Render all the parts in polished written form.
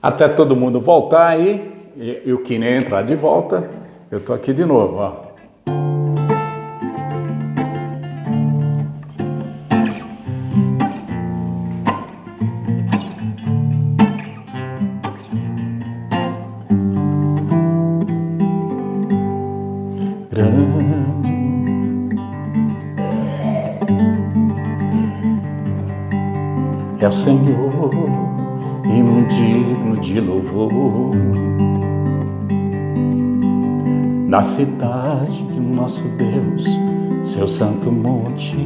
Até todo mundo voltar aí e o Kine entrar de volta, eu tô aqui de novo, ó. É o Senhor, hino digno de louvor, na cidade de nosso Deus, seu santo monte.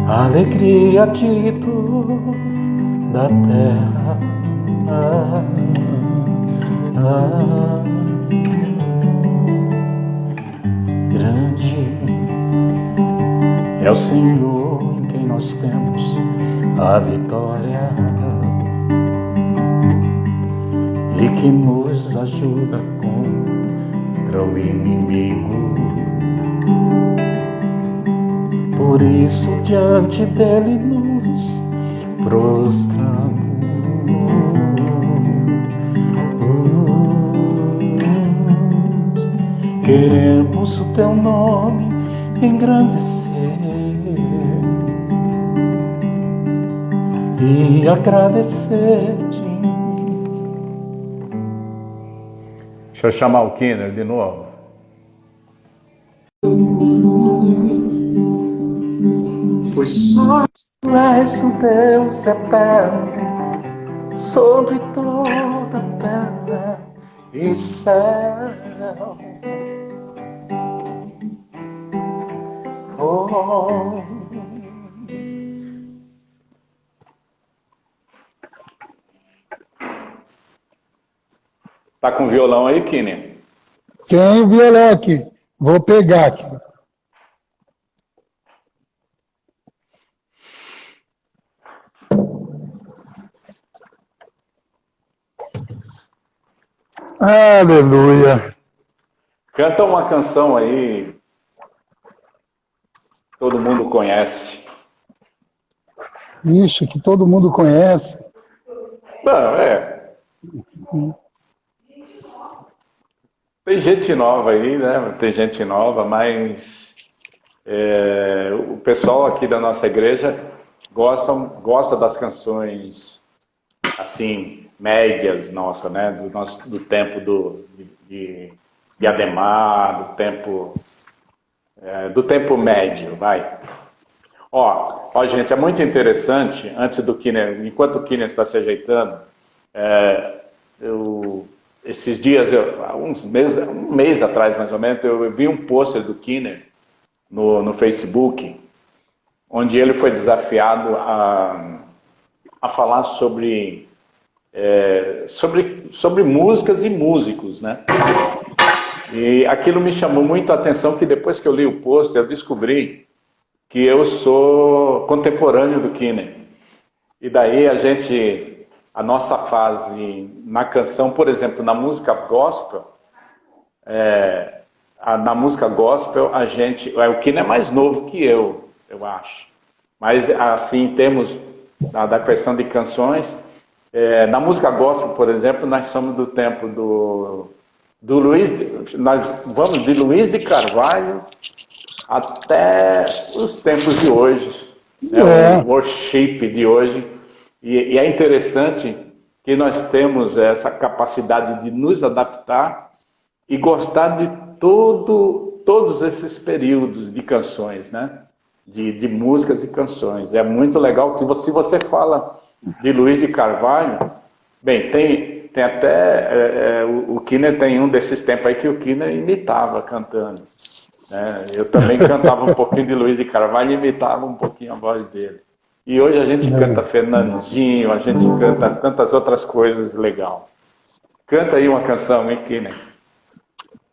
A alegria de toda a terra. Grande é o Senhor em quem nós temos a vitória e que nos ajuda contra o inimigo. Por isso diante dele nos prostramos. Queremos o teu nome engrandecer e agradecer-te. Deixa eu chamar o Kiner de novo. Pois só tu és o Deus eterno sobre toda a terra e céu. Oh. Tá com violão aí, Kine? Tenho violão aqui. Vou pegar aqui. Aleluia. Canta uma canção aí. Todo mundo conhece. Ixi, que todo mundo conhece. Não, Tem gente nova aí, né? Tem gente nova, mas o pessoal aqui da nossa igreja gosta das canções assim, médias nossa, né? Do tempo de Ademar, do tempo médio, vai. Ó, gente, é muito interessante, enquanto o Kiner está se ajeitando, esses dias, um mês atrás mais ou menos, eu vi um pôster do Kiner no Facebook, onde ele foi desafiado a falar sobre músicas e músicos, né? E aquilo me chamou muito a atenção, que depois que eu li o pôster, eu descobri que eu sou contemporâneo do Kiner. E daí a nossa fase na canção, por exemplo, na música gospel, o Kiner é mais novo que eu acho. Mas assim, em termos da questão de canções, na música gospel, por exemplo, nós somos do tempo nós vamos de Luiz de Carvalho até os tempos de hoje, né? O worship de hoje. E é interessante que nós temos essa capacidade de nos adaptar e gostar de todos esses períodos de canções, né? De músicas e canções. É muito legal. Se você fala de Luiz de Carvalho, bem, tem até o Kiner tem um desses tempos aí que o Kiner imitava cantando, né? Eu também cantava um pouquinho de Luiz de Carvalho e imitava um pouquinho a voz dele. E hoje a gente canta Fernandinho, a gente canta tantas outras coisas legais. Canta aí uma canção, hein, Kiner?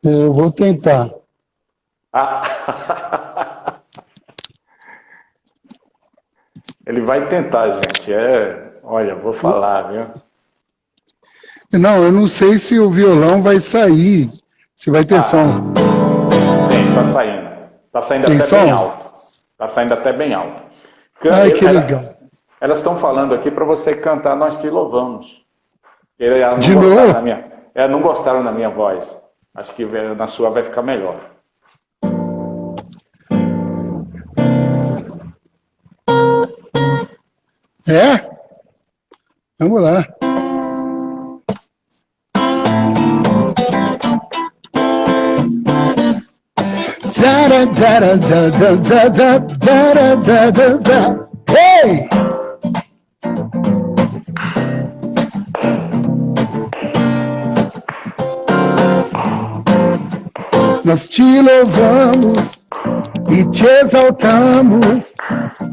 Eu vou tentar. Ele vai tentar, gente. Olha, vou falar, viu? Não, eu não sei se o violão vai sair, se vai ter som. Tá saindo. Tá saindo Tem até som? bem alto. Tá saindo até bem alto. Ai, que legal. Elas estão falando aqui para você cantar Nós Te Louvamos. De novo? Elas não gostaram da minha voz. Acho que na sua vai ficar melhor. É? Vamos lá. Hey! Nós te louvamos e te exaltamos,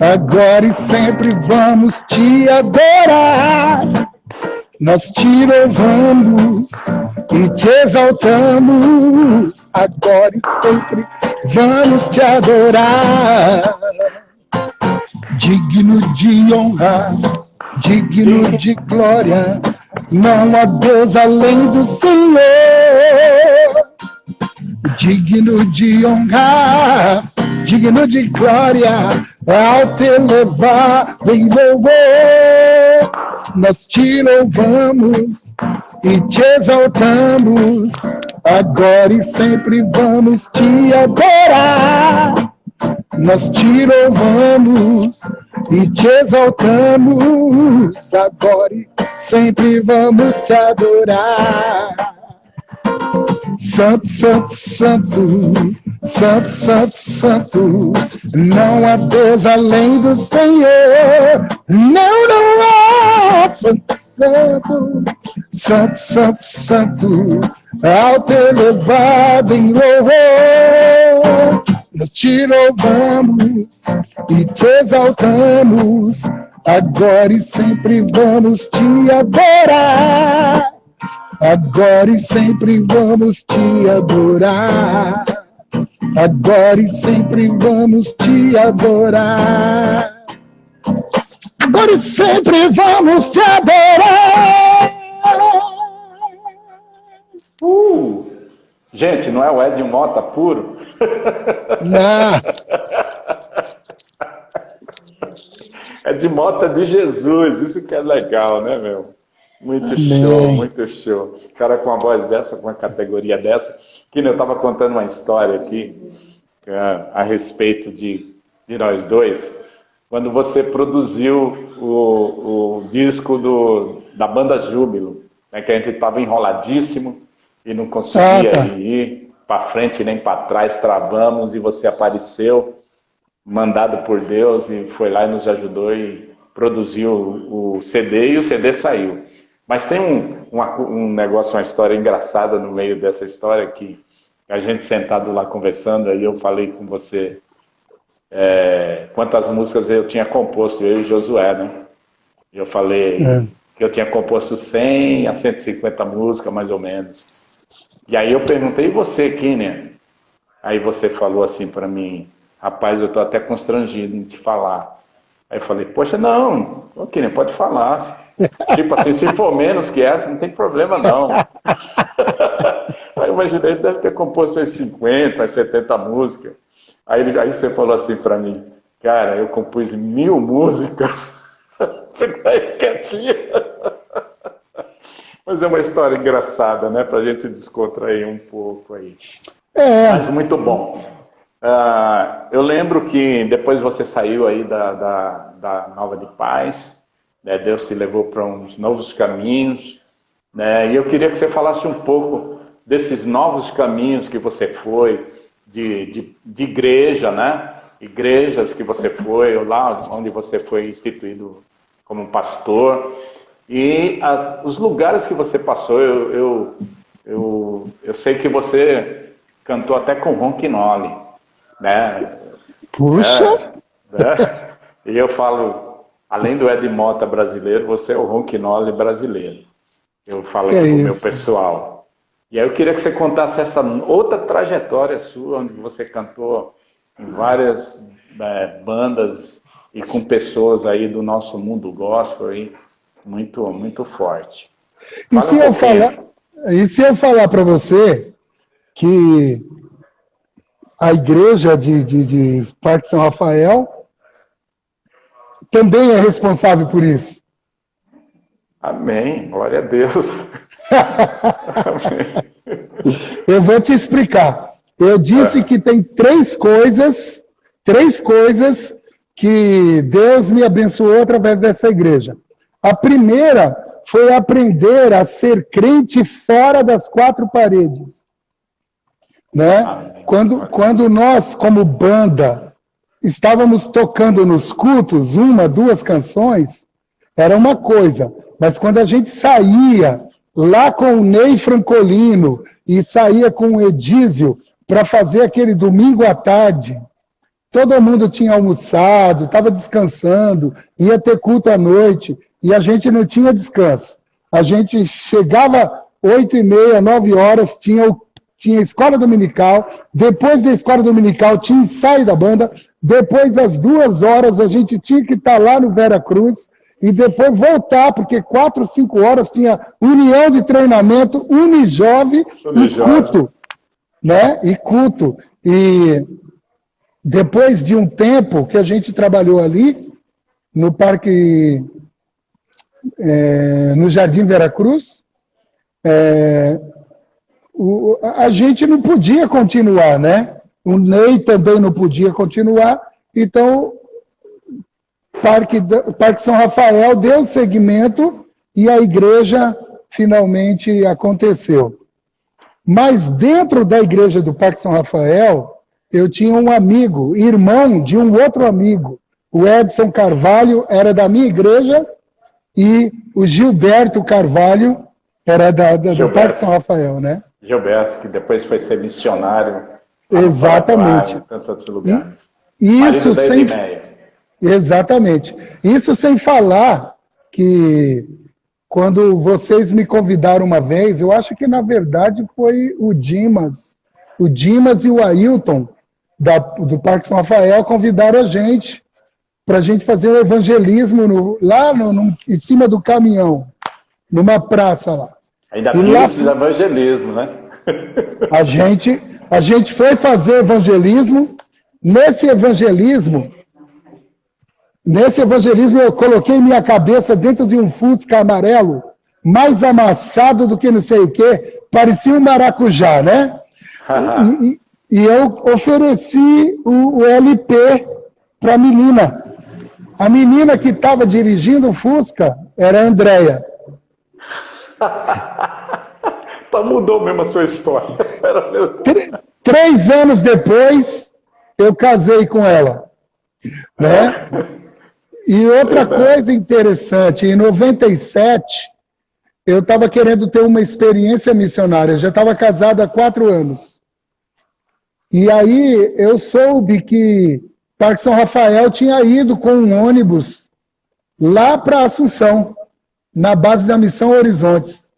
agora e sempre vamos te adorar. Nós te louvamos e te exaltamos, agora e sempre vamos te adorar. Digno de honra, digno de glória, não há Deus além do Senhor. Digno de honra, digno de glória, ao te levar em louvor. Nós te louvamos e te exaltamos, agora e sempre vamos te adorar. Nós te louvamos e te exaltamos, agora e sempre vamos te adorar. Santo, santo, santo, santo, santo, santo, não há Deus além do Senhor. Não, não há. Santo, santo, santo, santo, santo, alto elevado em louvor. Nós te louvamos e te exaltamos, agora e sempre vamos te adorar. Agora e sempre vamos te adorar. Agora e sempre vamos te adorar. Agora e sempre vamos te adorar. Gente, não é o Ed Mota puro? Não. É de Mota de Jesus, isso que é legal, né, meu? Muito Amém. Show, muito show. Cara com uma voz dessa, com uma categoria dessa, que eu estava contando uma história aqui a respeito de nós dois, quando você produziu o disco da banda Júbilo, né, que a gente estava enroladíssimo e não conseguia ir para frente nem para trás, travamos e você apareceu, mandado por Deus, e foi lá e nos ajudou e produziu o CD, e o CD saiu. Mas tem um negócio, uma história engraçada no meio dessa história, que a gente sentado lá conversando, aí eu falei com você quantas músicas eu tinha composto, eu e Josué, né? Eu falei que eu tinha composto 100 a 150 músicas, mais ou menos. E aí eu perguntei, e você, Kiner? Aí você falou assim para mim, rapaz, eu tô até constrangido em te falar. Aí eu falei, poxa, não, Kiner, pode falar. Tipo assim, se for menos que essa, não tem problema não. Aí eu imaginei, ele deve ter composto as 50, as 70 músicas. Aí você falou assim pra mim, cara, eu compus 1000 músicas. Ficou aí quietinho. Mas é uma história engraçada, né? Pra gente descontrair um pouco aí. Mas muito bom. Eu lembro que depois você saiu aí da Nova de Paz, né? Deus te levou para uns novos caminhos, né? E eu queria que você falasse um pouco desses novos caminhos que você foi, de igreja, né? Igrejas que você foi, lá onde você foi instituído como pastor, e os lugares que você passou. Eu sei que você cantou até com Ronquinoli, né? Puxa! E eu falo, além do Ed Mota brasileiro, você é o Ronquinoli brasileiro. Eu falo aqui com o meu pessoal. E aí eu queria que você contasse essa outra trajetória sua, onde você cantou em várias bandas e com pessoas aí do nosso mundo gospel aí, muito, muito forte. E se eu falar para você que a igreja de Parque São Rafael também é responsável por isso. Amém. Glória a Deus. Amém. Eu vou te explicar. Eu disse que tem três coisas que Deus me abençoou através dessa igreja. A primeira foi aprender a ser crente fora das quatro paredes. Né? Quando nós, como banda, estávamos tocando nos cultos, 1, 2 canções, era uma coisa. Mas quando a gente saía lá com o Ney Francolino e saía com o Edísio para fazer aquele domingo à tarde, todo mundo tinha almoçado, estava descansando, ia ter culto à noite, e a gente não tinha descanso. A gente chegava 8h30, 9 horas, tinha escola dominical, depois da escola dominical tinha ensaio da banda, depois às 2 horas a gente tinha que estar lá no Vera Cruz, e depois voltar, porque 4, 5 horas tinha união de treinamento, Unijove e culto. Né? E culto. E depois de um tempo que a gente trabalhou ali, no parque, no Jardim Vera Cruz, a gente não podia continuar, né? O Ney também não podia continuar, então Parque São Rafael deu seguimento e a igreja finalmente aconteceu. Mas dentro da igreja do Parque São Rafael, eu tinha um amigo, irmão de um outro amigo. O Edson Carvalho era da minha igreja e o Gilberto Carvalho era do Parque São Rafael, né? Gilberto, que depois foi ser missionário. Exatamente. Em tantos outros lugares. Isso sem... Exatamente. Isso sem falar que quando vocês me convidaram uma vez, eu acho que na verdade foi o Dimas e o Ailton do Parque São Rafael convidaram a gente para a gente fazer o evangelismo lá em cima do caminhão, numa praça lá. Ainda tem isso de evangelismo, né? A gente foi fazer evangelismo. Nesse evangelismo eu coloquei minha cabeça dentro de um Fusca amarelo, mais amassado do que não sei o quê, parecia um maracujá, né? E eu ofereci o LP para a menina. A menina que estava dirigindo o Fusca era a Andréia. Mudou mesmo a sua história. 3 anos depois, eu casei com ela. Né? E outra coisa interessante, em 97, eu estava querendo ter uma experiência missionária, já estava casado há 4 anos. E aí eu soube que Parque São Rafael tinha ido com um ônibus lá para Assunção, na base da Missão Horizontes.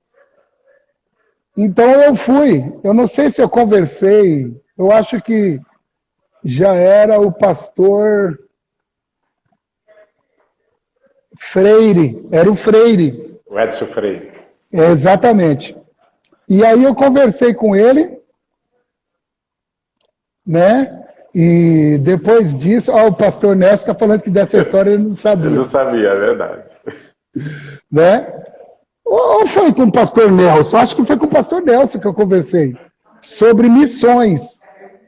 Então eu fui, eu não sei se eu conversei, eu acho que já era o pastor... Freire, era o Freire. O Edson Freire. Exatamente. E aí eu conversei com ele, né? E depois disso, o pastor Nelson está falando que dessa história ele não sabia. Ele não sabia, é verdade. Né? Ou foi com o pastor Nelson? Acho que foi com o pastor Nelson que eu conversei. Sobre missões,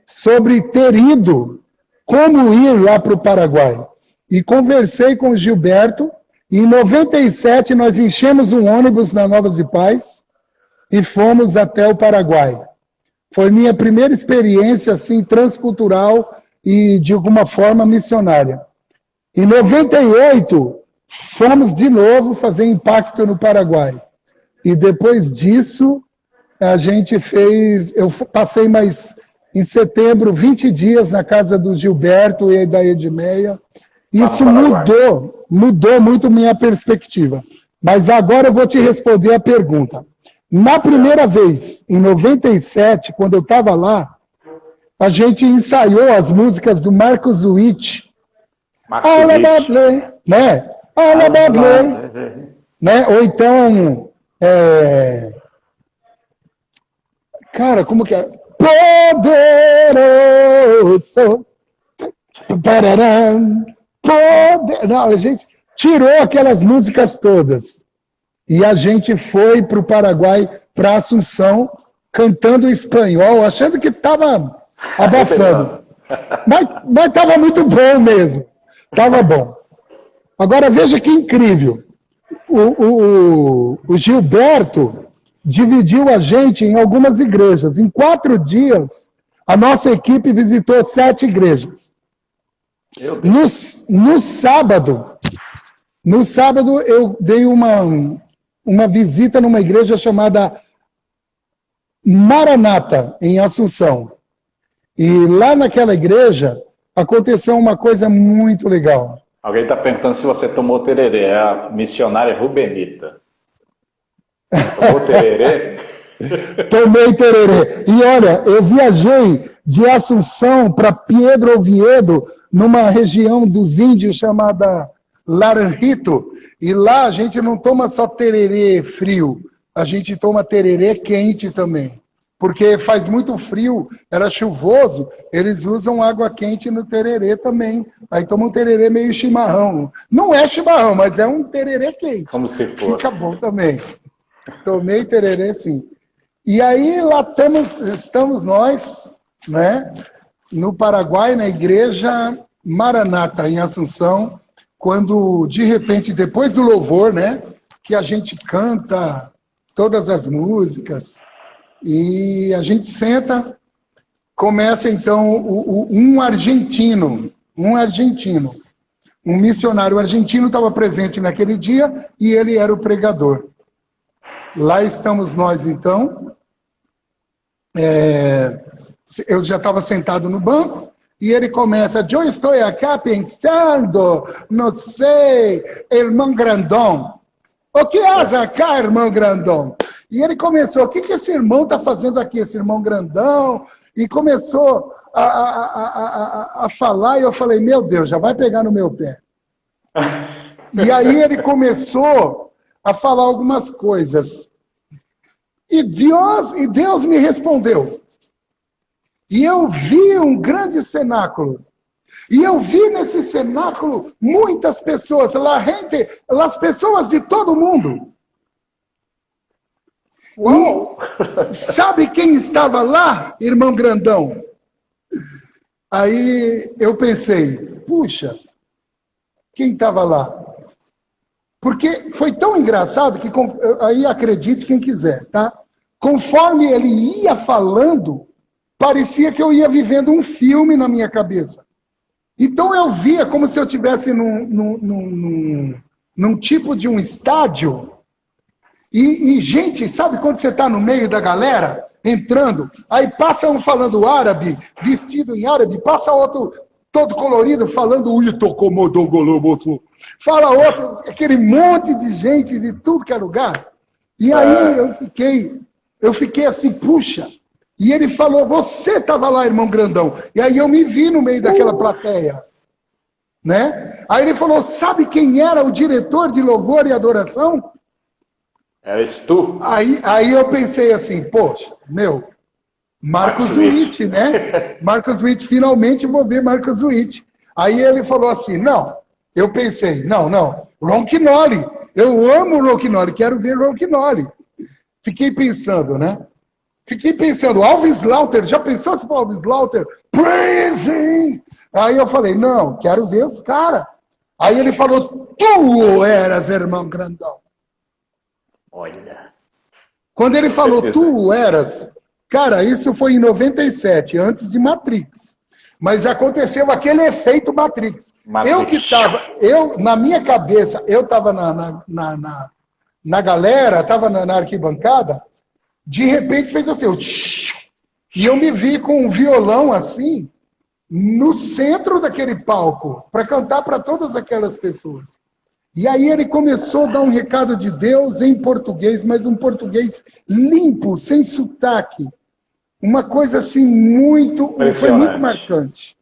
sobre ter ido, como ir lá para o Paraguai. E conversei com o Gilberto. Em 97, nós enchemos um ônibus na Novas de Paz e fomos até o Paraguai. Foi minha primeira experiência assim, transcultural e, de alguma forma, missionária. Em 98, fomos de novo fazer impacto no Paraguai. E depois disso, a gente fez... Eu passei mais, em setembro, 20 dias na casa do Gilberto e da Edmeia. Isso mudou muito minha perspectiva. Mas agora eu vou te responder a pergunta. Na primeira vez, em 97, quando eu estava lá, a gente ensaiou as músicas do Marcos Witt. All about me, né? All about me, né? Ou então, cara, como que é? Poderoso, pararam, Não, a gente tirou aquelas músicas todas. E a gente foi para o Paraguai, para Assunção, cantando espanhol, achando que estava abafando. Mas estava muito bom mesmo. Estava bom. Agora, veja que incrível. O Gilberto dividiu a gente em algumas igrejas. Em 4 dias, a nossa equipe visitou 7 igrejas. No sábado, eu dei uma visita numa igreja chamada Maranata, em Assunção. E lá naquela igreja aconteceu uma coisa muito legal. Alguém está perguntando se você tomou tererê. É a missionária Rubenita. Tomou tererê? Tomei tererê. E olha, eu viajei de Assunção para Pedro Oviedo, numa região dos índios chamada Laranjito. E lá a gente não toma só tererê frio, a gente toma tererê quente também. Porque faz muito frio, era chuvoso, eles usam água quente no tererê também. Aí toma um tererê meio chimarrão. Não é chimarrão, mas é um tererê quente. Como se fosse. Fica bom também. Tomei tererê, sim. E aí lá estamos nós, né, no Paraguai, na igreja Maranata, em Assunção, quando, de repente, depois do louvor, né, que a gente canta todas as músicas, e a gente senta, começa, então, um missionário argentino estava presente naquele dia, e ele era o pregador. Lá estamos nós, então. Eu já estava sentado no banco, e ele começa, eu estou aqui pensando, não sei, irmão grandão. O que és acá, irmão grandão? E ele começou, o que esse irmão está fazendo aqui, esse irmão grandão? E começou a falar, e eu falei, meu Deus, já vai pegar no meu pé. E aí ele começou a falar algumas coisas. E Deus me respondeu. E eu vi um grande cenáculo. E eu vi nesse cenáculo muitas pessoas, as pessoas de todo mundo. Uau. E sabe quem estava lá, irmão grandão? Aí eu pensei, puxa, quem estava lá? Porque foi tão engraçado que, aí acredite quem quiser, tá? Conforme ele ia falando, parecia que eu ia vivendo um filme na minha cabeça. Então eu via como se eu estivesse num tipo de um estádio. E, gente, sabe quando você está no meio da galera, entrando, aí passa um falando árabe, vestido em árabe, passa outro todo colorido, falando fala outro, aquele monte de gente de tudo que é lugar. E aí eu fiquei assim, puxa. E ele falou, você estava lá, irmão grandão. E aí eu me vi no meio daquela plateia. Né? Aí ele falou, sabe quem era o diretor de louvor e adoração? Eres tu. Aí eu pensei assim, poxa, Marcos Witt, né? Marcos Witt, finalmente vou ver Marcos Witt. Aí ele falou assim, não, eu pensei, não, Ron Kenoly, eu amo Ron Kenoly, quero ver Ron Kenoly. Fiquei pensando, né? Alves Lauter, já pensou se for Alves Lauter? Praising! Aí eu falei, não, quero ver os caras. Aí ele falou, tu eras irmão grandão. Olha. Quando ele falou, tu eras, cara, isso foi em 97, antes de Matrix. Mas aconteceu aquele efeito Matrix. Na minha cabeça, eu estava na galera, estava na arquibancada, de repente fez assim, e eu me vi com um violão assim, no centro daquele palco, para cantar para todas aquelas pessoas. E aí ele começou a dar um recado de Deus em português, mas um português limpo, sem sotaque. Uma coisa assim foi muito marcante.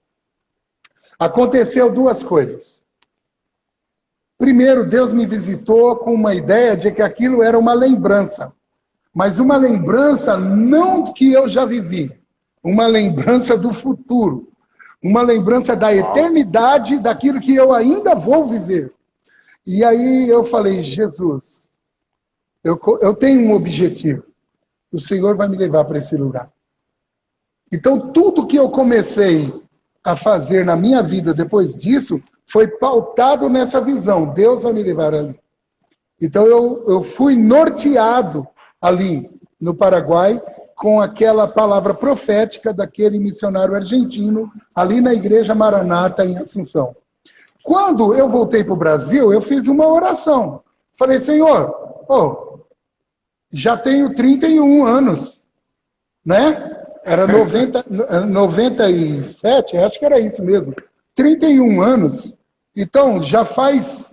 Aconteceu 2 coisas. Primeiro, Deus me visitou com uma ideia de que aquilo era uma lembrança. Mas uma lembrança não que eu já vivi, uma lembrança do futuro. uma lembrança da eternidade, daquilo que eu ainda vou viver. E aí eu falei, Jesus, eu tenho um objetivo. O Senhor vai me levar para esse lugar. Então, tudo que eu comecei a fazer na minha vida depois disso foi pautado nessa visão. Deus vai me levar ali. Então, eu fui norteado ali no Paraguai com aquela palavra profética daquele missionário argentino ali na Igreja Maranata em Assunção. Quando eu voltei para o Brasil, eu fiz uma oração. Falei, Senhor, já tenho 31 anos, né? Era 97, acho que era isso mesmo. 31 anos. Então, já faz...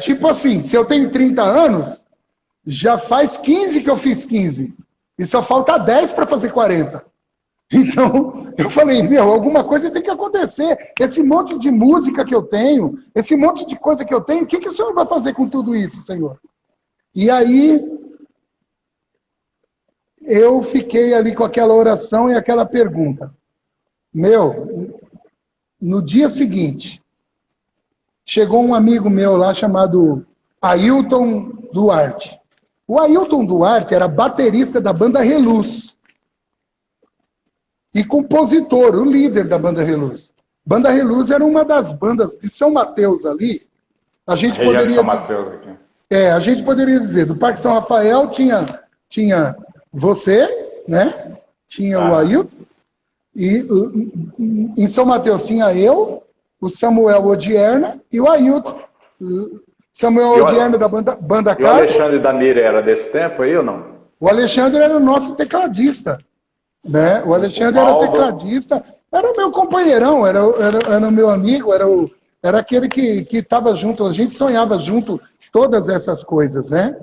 tipo assim, se eu tenho 30 anos, já faz 15 que eu fiz 15. E só falta 10 para fazer 40. Então, eu falei, alguma coisa tem que acontecer. Esse monte de música que eu tenho, esse monte de coisa que eu tenho, o que o Senhor vai fazer com tudo isso, Senhor? E aí... eu fiquei ali com aquela oração e aquela pergunta. No dia seguinte, chegou um amigo meu lá chamado Ailton Duarte. O Ailton Duarte era baterista da banda Reluz. E compositor, o líder da banda Reluz. Banda Reluz era uma das bandas de São Mateus ali. A gente poderia dizer, do Parque São Rafael tinha você, né? Tinha o Ailton, e em São Mateus tinha eu, o Samuel Odierna e o Ailton. Samuel Odierna da banda Carlos. E o Alexandre Danir era desse tempo aí ou não? O Alexandre era o nosso tecladista, né? O Alexandre era tecladista, era meu companheirão, era meu amigo, era aquele que estava junto, a gente sonhava junto todas essas coisas, né?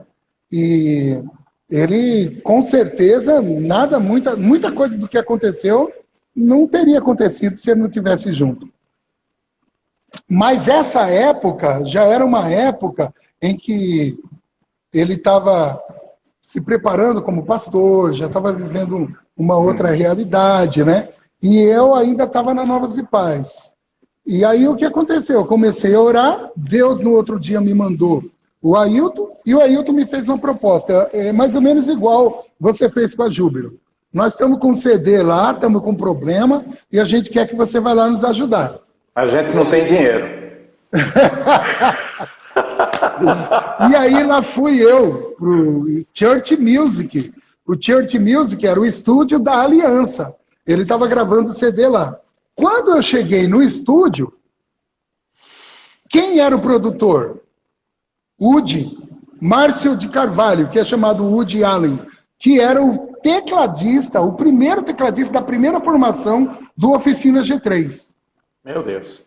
E... ele, com certeza, muita coisa do que aconteceu não teria acontecido se ele não tivesse junto. Mas essa época já era uma época em que ele estava se preparando como pastor, já estava vivendo uma outra realidade, né? E eu ainda estava na Novas e Paz. E aí o que aconteceu? Eu comecei a orar, Deus no outro dia me mandou o Ailton, e o Ailton me fez uma proposta, mais ou menos igual você fez com a Júbilo. Nós estamos com um CD lá, estamos com um problema, e a gente quer que você vá lá nos ajudar. A gente não tem dinheiro. E aí lá fui eu, para o Church Music. O Church Music era o estúdio da Aliança. Ele estava gravando o CD lá. Quando eu cheguei no estúdio, quem era o produtor? Woody, Márcio de Carvalho, que é chamado Woody Allen, que era o tecladista, o primeiro tecladista da primeira formação do Oficina G3. Meu Deus.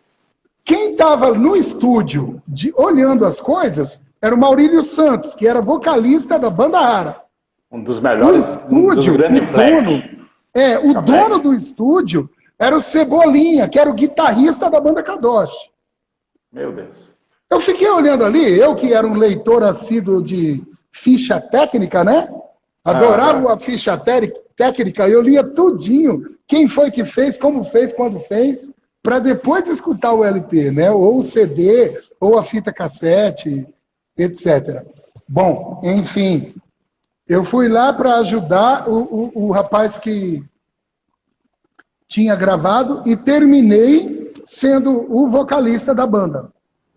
Quem estava no estúdio, olhando as coisas, era o Maurílio Santos, que era vocalista da Banda Rara. Um dos melhores, o dono do estúdio era o Cebolinha, que era o guitarrista da Banda Kadosh. Meu Deus. Eu fiquei olhando ali, eu que era um leitor assíduo de ficha técnica, né? Adorava a ficha técnica, eu lia tudinho, quem foi que fez, como fez, quando fez, para depois escutar o LP, né? Ou o CD, ou a fita cassete, etc. Bom, enfim, eu fui lá para ajudar o rapaz que tinha gravado e terminei sendo o vocalista da banda.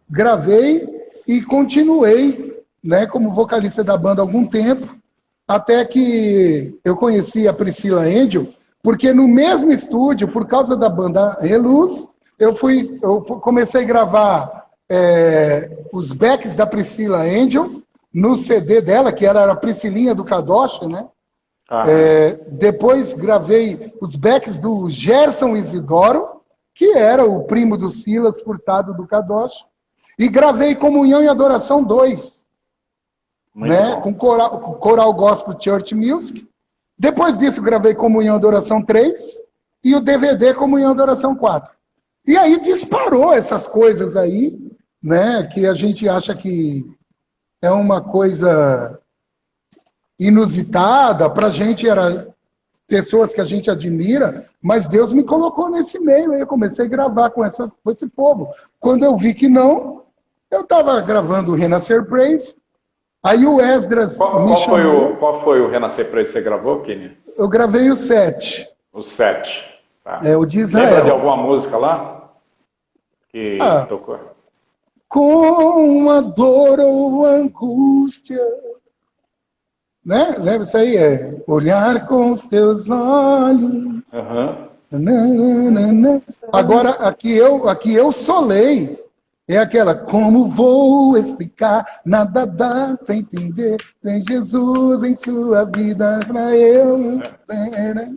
Gravei e continuei, né, como vocalista da banda há algum tempo, até que eu conheci a Priscila Angel, porque no mesmo estúdio, por causa da banda Reluz, eu comecei a gravar os backs da Priscila Angel no CD dela, que era a Priscilinha do Kadosh, né? Depois gravei os backs do Gerson Isidoro, que era o primo do Silas Furtado do Kadosh, e gravei Comunhão e Adoração 2, né? Com Coral Gospel Church Music. Depois disso, gravei Comunhão e Adoração 3 e o DVD Comunhão e Adoração 4. E aí disparou essas coisas aí, né? Que a gente acha que é uma coisa inusitada. Para a gente era pessoas que a gente admira, mas Deus me colocou nesse meio, aí eu comecei a gravar com esse povo. Quando eu vi que não, eu estava gravando o Renascer Praise, aí o Esdras me chamou. Qual foi o Renascer Praise que você gravou, Kenny? Eu gravei o 7. O 7. Tá. É o de Israel. Lembra de alguma música lá que tocou? Com a dor ou angústia, né? Lembra isso aí? É olhar com os teus olhos. Agora, aqui eu solei. É aquela, como vou explicar, nada dá para entender, tem Jesus em sua vida para eu entender.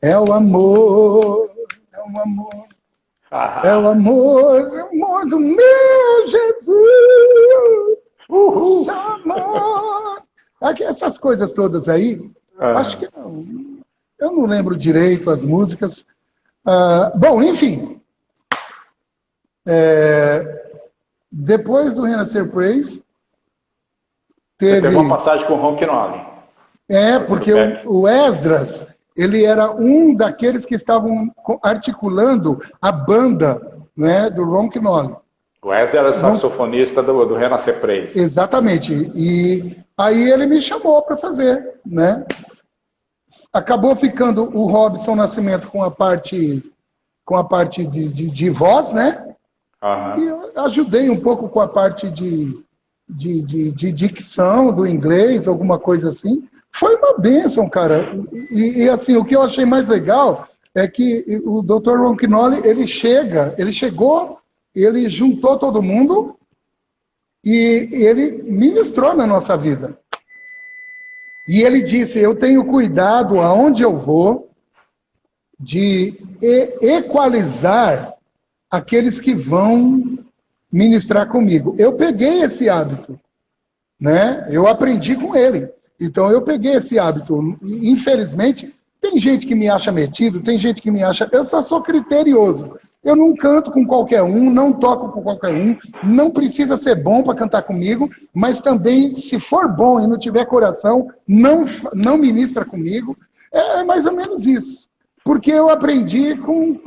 É o amor, é o amor, é o amor do meu Jesus. Seu amor. Aqui, essas coisas todas aí, acho que eu não lembro direito as músicas. Bom, enfim. Depois do Renascer Praise, teve uma passagem com o Ron Quinones. Porque o Esdras, ele era um daqueles que estavam articulando a banda, né, do Ron Quinones. O Esdras era o saxofonista do Renascer Praise. Exatamente. E aí ele me chamou para fazer, né? Acabou ficando o Robson Nascimento com a parte de voz, né? E eu ajudei um pouco com a parte de dicção do inglês, alguma coisa assim. Foi uma bênção, cara. E assim, o que eu achei mais legal é que o Dr. Ron Quinones, ele chegou, ele juntou todo mundo e ele ministrou na nossa vida. E ele disse, eu tenho cuidado aonde eu vou de equalizar aqueles que vão ministrar comigo. Eu peguei esse hábito, né? Eu aprendi com ele. Então, eu peguei esse hábito. Infelizmente, tem gente que me acha metido, tem gente que me acha... Eu só sou criterioso. Eu não canto com qualquer um, não toco com qualquer um, não precisa ser bom para cantar comigo, mas também, se for bom e não tiver coração, não ministra comigo. É mais ou menos isso. Porque eu aprendi com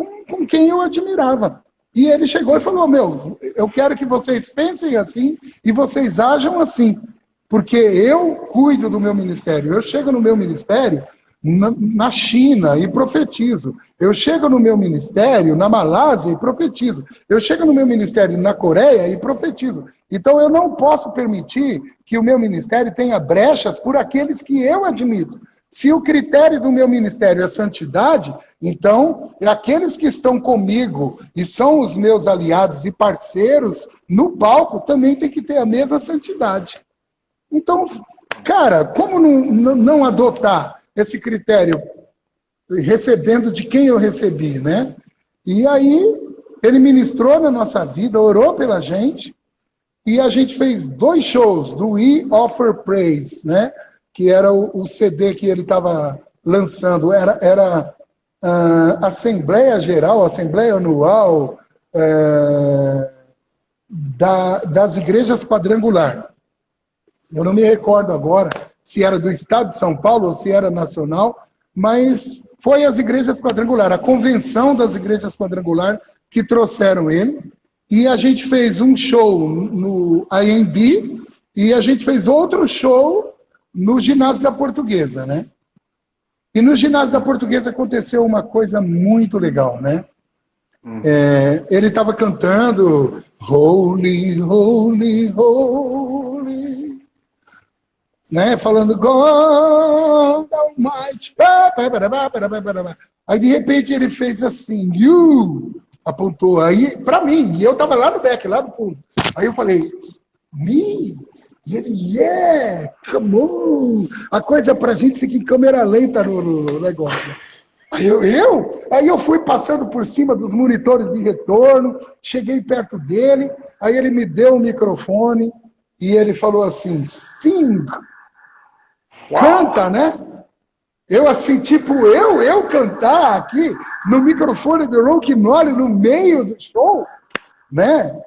quem eu admirava. E ele chegou e falou, eu quero que vocês pensem assim e vocês ajam assim, porque eu cuido do meu ministério. Eu chego no meu ministério na China e profetizo. Eu chego no meu ministério na Malásia e profetizo. Eu chego no meu ministério na Coreia e profetizo. Então eu não posso permitir que o meu ministério tenha brechas por aqueles que eu admito. Se o critério do meu ministério é santidade, então aqueles que estão comigo e são os meus aliados e parceiros no palco também tem que ter a mesma santidade. Então, cara, como não adotar esse critério recebendo de quem eu recebi, né? E aí ele ministrou na nossa vida, orou pela gente e a gente fez 2 shows do We Offer Praise, né? Que era o CD que ele estava lançando, era Assembleia Geral, Assembleia Anual das Igrejas Quadrangular. Eu não me recordo agora se era do Estado de São Paulo ou se era nacional, mas foi as Igrejas Quadrangular, a convenção das Igrejas Quadrangular que trouxeram ele, e a gente fez um show no AMB, e a gente fez outro show no Ginásio da Portuguesa, né? E no Ginásio da Portuguesa aconteceu uma coisa muito legal, né? Ele estava cantando Holy, Holy, Holy, né? Falando God Almighty. Aí de repente ele fez assim, you, apontou aí para mim, e eu estava lá no back, lá no fundo. Aí eu falei, me? E ele, yeah, come on. A coisa pra gente fica em câmera lenta no negócio. Né? Aí eu fui passando por cima dos monitores de retorno, cheguei perto dele, aí ele me deu o microfone e ele falou assim, sing, canta, né? Eu assim, tipo, eu cantar aqui no microfone do Ron Quinones no meio do show, né?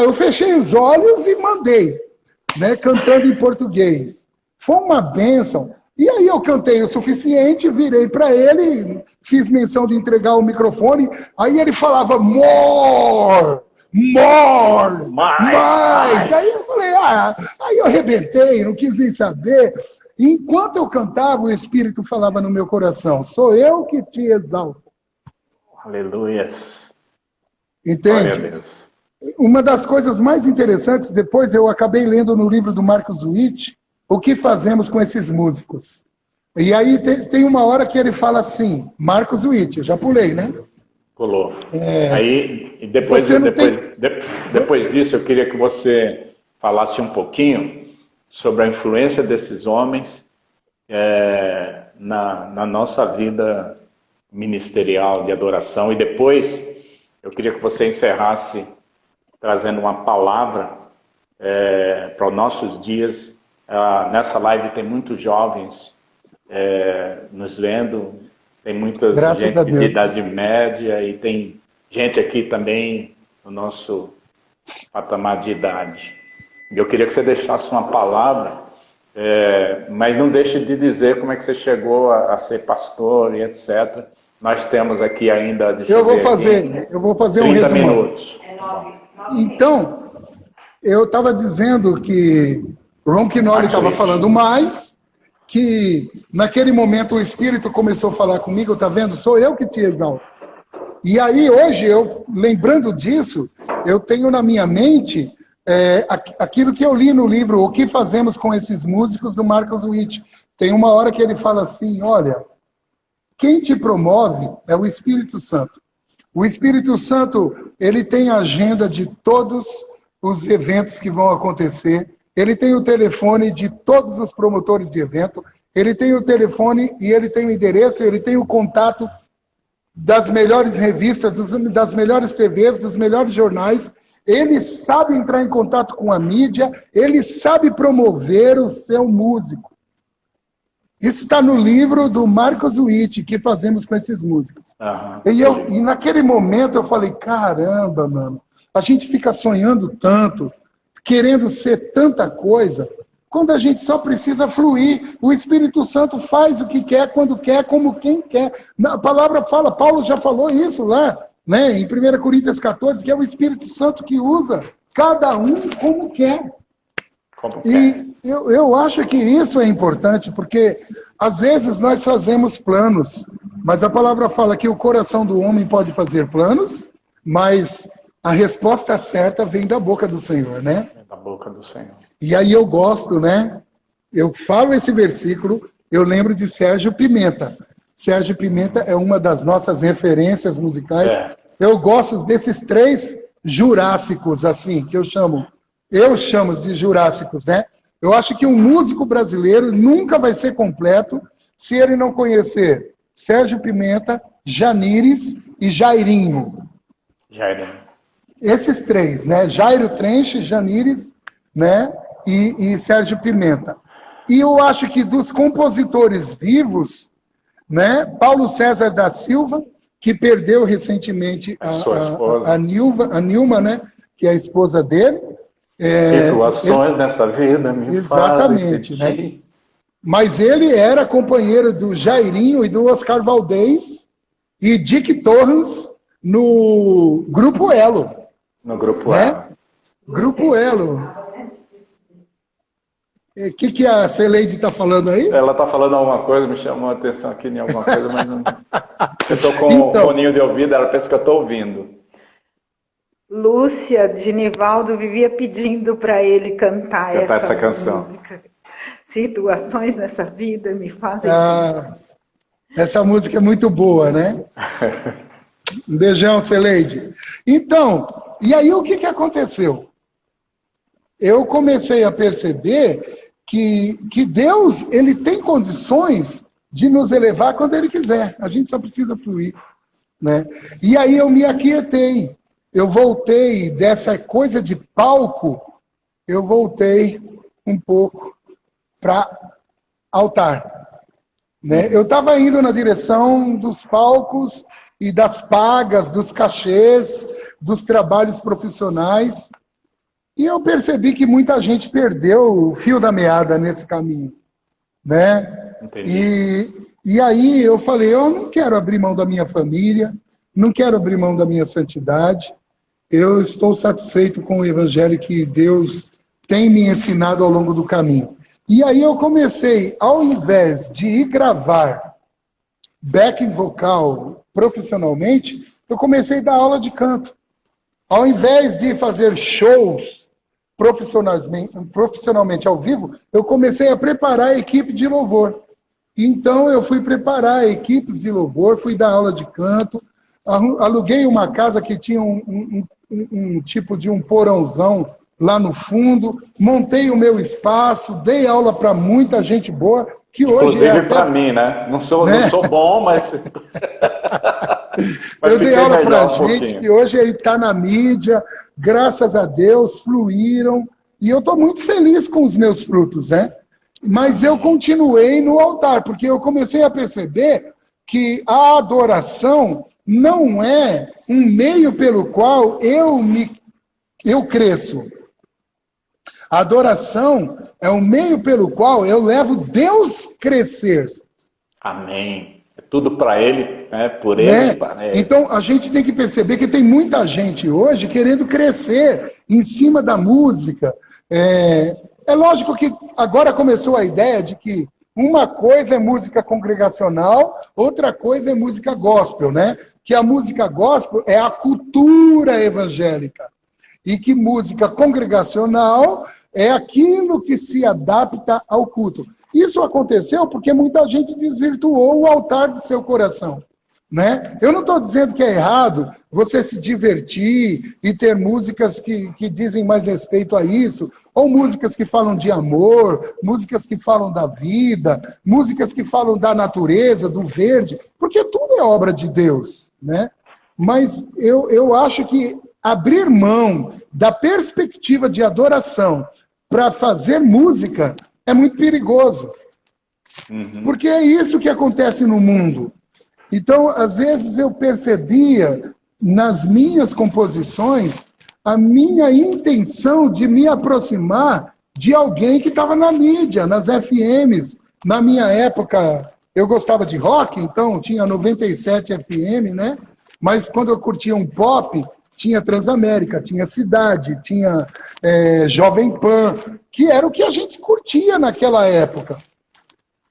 Eu fechei os olhos e mandei. Né, cantando em português. Foi uma bênção. E aí eu cantei o suficiente, virei para ele, fiz menção de entregar o microfone, aí ele falava, more, mais. Aí eu falei, aí eu arrebentei, não quis nem saber. Enquanto eu cantava, o Espírito falava no meu coração, sou eu que te exalto. Aleluias. Entende? Glória a Deus. Uma das coisas mais interessantes, depois eu acabei lendo no livro do Marcos Witt, o que fazemos com esses músicos. E aí tem uma hora que ele fala assim, Marcos Witt, eu já pulei, né? Pulou. Aí, depois disso, eu queria que você falasse um pouquinho sobre a influência desses homens na nossa vida ministerial de adoração. E depois, eu queria que você encerrasse trazendo uma palavra para os nossos dias. Nessa live tem muitos jovens nos vendo, tem muita gente de idade média e tem gente aqui também no nosso patamar de idade. Eu queria que você deixasse uma palavra, mas não deixe de dizer como é que você chegou a ser pastor e etc. Nós temos aqui ainda... Eu vou fazer um resumo. Minutos. Então, eu estava dizendo que Ron Quinones estava falando mais, que naquele momento o Espírito começou a falar comigo, tá vendo? Sou eu que te exalto. E aí hoje, lembrando disso, eu tenho na minha mente aquilo que eu li no livro, O que fazemos com esses músicos, do Marcos Witt. Tem uma hora que ele fala assim, olha, quem te promove é o Espírito Santo. O Espírito Santo, ele tem a agenda de todos os eventos que vão acontecer, ele tem o telefone de todos os promotores de evento, ele tem o telefone e ele tem o endereço, ele tem o contato das melhores revistas, das melhores TVs, dos melhores jornais, ele sabe entrar em contato com a mídia, ele sabe promover o seu músico. Isso está no livro do Marcos Witt, que fazemos com esses músicos. E naquele momento eu falei, caramba, mano, a gente fica sonhando tanto, querendo ser tanta coisa, quando a gente só precisa fluir. O Espírito Santo faz o que quer, quando quer, como quem quer. A palavra fala, Paulo já falou isso lá, né, em 1 Coríntios 14, que é o Espírito Santo que usa cada um como quer. E eu acho que isso é importante, porque às vezes nós fazemos planos, mas a palavra fala que o coração do homem pode fazer planos, mas a resposta certa vem da boca do Senhor, né? Da boca do Senhor. E aí eu gosto, né? Eu falo esse versículo, eu lembro de Sérgio Pimenta. Sérgio Pimenta é uma das nossas referências musicais. Eu gosto desses três jurássicos, assim, que eu chamo de jurássicos, né? Eu acho que um músico brasileiro nunca vai ser completo se ele não conhecer Sérgio Pimenta, Janires e Jairinho. Esses três, né? Jairo Trenche, Janires, né? E Sérgio Pimenta. E eu acho que dos compositores vivos, né? Paulo César da Silva, que perdeu recentemente a Nilma, né? Que é a esposa dele. Situações nessa vida me exatamente, né? Mas ele era companheiro do Jairinho e do Oscar Valdez e Dick Torrance no Grupo Elo. No Grupo né? Elo. Grupo Elo. O que a Celeide está falando aí? Ela está falando alguma coisa, me chamou a atenção aqui em alguma coisa, mas não... Eu estou com o foninho de ouvido, ela pensa que eu estou ouvindo. Lúcia de Nivaldo vivia pedindo para ele cantar essa canção. Música. Situações nessa vida me fazem... Essa música é muito boa, né? Um beijão, Celeide. Então, e aí o que aconteceu? Eu comecei a perceber que Deus, ele tem condições de nos elevar quando ele quiser. A gente só precisa fluir, né? E aí eu me aquietei. Eu voltei dessa coisa de palco, eu voltei um pouco para altar. Né? Eu estava indo na direção dos palcos e das pagas, dos cachês, dos trabalhos profissionais, e eu percebi que muita gente perdeu o fio da meada nesse caminho. Né? entendi. E aí eu falei, eu não quero abrir mão da minha família, não quero abrir mão da minha santidade, eu estou satisfeito com o evangelho que Deus tem me ensinado ao longo do caminho. E aí eu comecei, ao invés de ir gravar backing vocal profissionalmente, eu comecei a dar aula de canto. Ao invés de fazer shows profissionalmente ao vivo, eu comecei a preparar a equipe de louvor. Então eu fui preparar equipes de louvor, fui dar aula de canto, aluguei uma casa que tinha um tipo de um porãozão lá no fundo, montei o meu espaço, dei aula para muita gente boa, que hoje inclusive para mim, né? Não sou bom, mas... eu dei aula para gente que hoje está na mídia, graças a Deus, fluíram, e eu estou muito feliz com os meus frutos, né? Mas eu continuei no altar, porque eu comecei a perceber que a adoração não é um meio pelo qual eu cresço. A adoração é o meio pelo qual eu levo Deus crescer. Amém. É tudo para Ele, né? Por Ele, para Ele. Então, a gente tem que perceber que tem muita gente hoje querendo crescer em cima da música. É lógico que agora começou a ideia de que uma coisa é música congregacional, outra coisa é música gospel, né? Que a música gospel é a cultura evangélica. E que música congregacional é aquilo que se adapta ao culto. Isso aconteceu porque muita gente desvirtuou o altar do seu coração, né? Eu não estou dizendo que é errado você se divertir e ter músicas que dizem mais respeito a isso, ou músicas que falam de amor, músicas que falam da vida, músicas que falam da natureza, do verde, porque tudo é obra de Deus, né? Mas eu acho que abrir mão da perspectiva de adoração para fazer música é muito perigoso. Porque é isso que acontece no mundo. Então, às vezes eu percebia nas minhas composições a minha intenção de me aproximar de alguém que estava na mídia, nas FMs. Na minha época, eu gostava de rock, então tinha 97 FM, né? Mas quando eu curtia um pop, tinha Transamérica, tinha Cidade, tinha Jovem Pan, que era o que a gente curtia naquela época,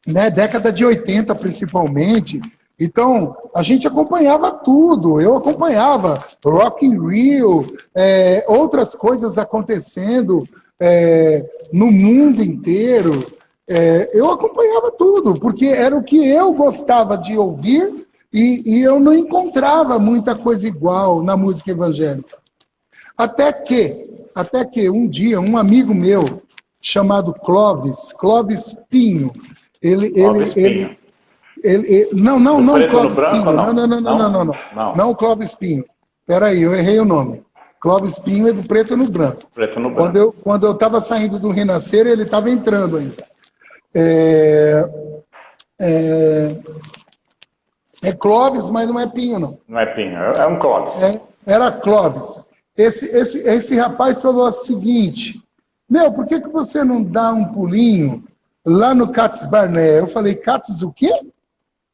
né? Década de 80 principalmente. Então, a gente acompanhava tudo. Eu acompanhava Rock in Rio, outras coisas acontecendo no mundo inteiro. Eu acompanhava tudo, porque era o que eu gostava de ouvir e eu não encontrava muita coisa igual na música evangélica. Até que um dia, um amigo meu, chamado Clóvis Pinho, não Clóvis Pinho, não Clóvis Pinho. Peraí, eu errei o nome. Clóvis Pinho é do Preto no Branco. Preto no Branco. Quando eu estava saindo do Renascer, ele estava entrando ainda. É Clóvis, mas não é Pinho, não. Não é Pinho, é um Clóvis. Era Clóvis. Esse rapaz falou o seguinte: meu, por que você não dá um pulinho lá no Cats Barné? Eu falei, Cats o quê?